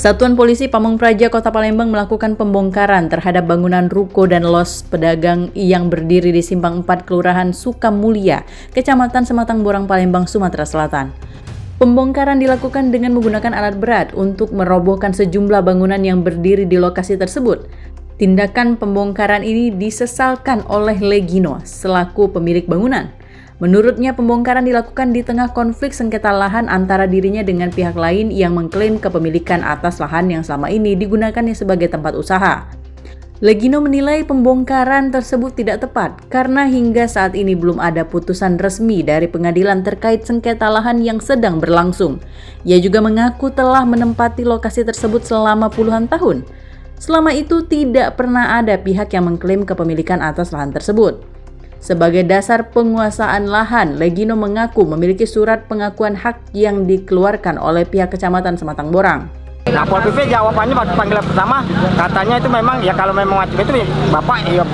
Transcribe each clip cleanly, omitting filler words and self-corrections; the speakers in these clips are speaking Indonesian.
Satuan Polisi Pamung Praja Kota Palembang melakukan pembongkaran terhadap bangunan ruko dan los pedagang yang berdiri di Simpang 4 Kelurahan Sukamulya, Kecamatan Sematang Borang, Palembang, Sumatera Selatan. Pembongkaran dilakukan dengan menggunakan alat berat untuk merobohkan sejumlah bangunan yang berdiri di lokasi tersebut. Tindakan pembongkaran ini disesalkan oleh Legino selaku pemilik bangunan. Menurutnya, pembongkaran dilakukan di tengah konflik sengketa lahan antara dirinya dengan pihak lain yang mengklaim kepemilikan atas lahan yang selama ini digunakannya sebagai tempat usaha. Legino menilai pembongkaran tersebut tidak tepat karena hingga saat ini belum ada putusan resmi dari pengadilan terkait sengketa lahan yang sedang berlangsung. Ia juga mengaku telah menempati lokasi tersebut selama puluhan tahun. Selama itu tidak pernah ada pihak yang mengklaim kepemilikan atas lahan tersebut. Sebagai dasar penguasaan lahan, Legino mengaku memiliki surat pengakuan hak yang dikeluarkan oleh pihak Kecamatan Sematang Borang. Nah, Pol PP jawabannya waktu panggilan pertama, katanya itu memang ya kalau memang wajib itu Bapak ya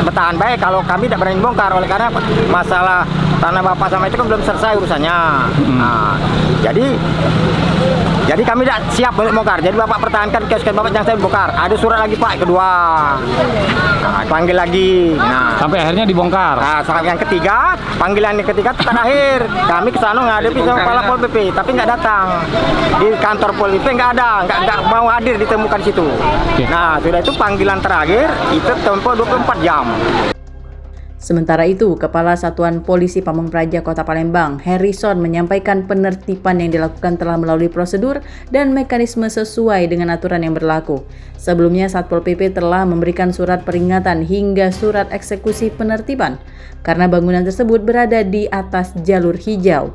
bertahan baik kalau kami tidak berani bongkar oleh karena masalah tanah Bapak sama itu kan belum selesai urusannya. Nah, jadi kami tidak siap untuk bongkar. Jadi Bapak pertahankan kios-kios Bapak jangan saya bongkar. Ada surat lagi Pak kedua. Nah, panggil lagi. Nah, sampai akhirnya dibongkar. Nah, sampai yang ketiga, panggilan yang ketiga terakhir. Kami ke sana menghadapi sama kepala Pol PP, tapi nggak datang. Di kantor Pol PP nggak ada, nggak mau hadir ditemukan di situ. Nah, sudah itu panggilan terakhir itu tempo 24 jam. Sementara itu, Kepala Satuan Polisi Pamung Praja Kota Palembang, Harrison, menyampaikan penertiban yang dilakukan telah melalui prosedur dan mekanisme sesuai dengan aturan yang berlaku. Sebelumnya, Satpol PP telah memberikan surat peringatan hingga surat eksekusi penertiban karena bangunan tersebut berada di atas jalur hijau.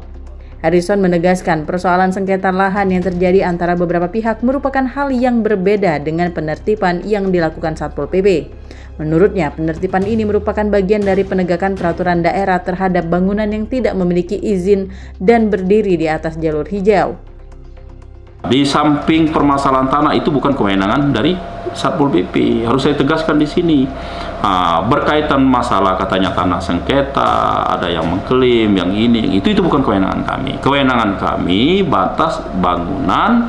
Harrison menegaskan persoalan sengketa lahan yang terjadi antara beberapa pihak merupakan hal yang berbeda dengan penertiban yang dilakukan Satpol PP. Menurutnya, penertiban ini merupakan bagian dari penegakan peraturan daerah terhadap bangunan yang tidak memiliki izin dan berdiri di atas jalur hijau. Di samping permasalahan tanah itu bukan kewenangan dari Satpol PP, harus saya tegaskan di sini. Berkaitan masalah katanya tanah sengketa, ada yang mengklaim, yang ini, itu bukan kewenangan kami. Kewenangan kami batas bangunan,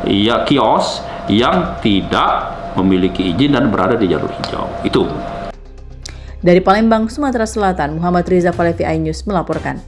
ya kios yang tidak memiliki izin dan berada di jalur hijau. Itu. Dari Palembang, Sumatera Selatan, Muhammad Riza Falevi, iNews melaporkan.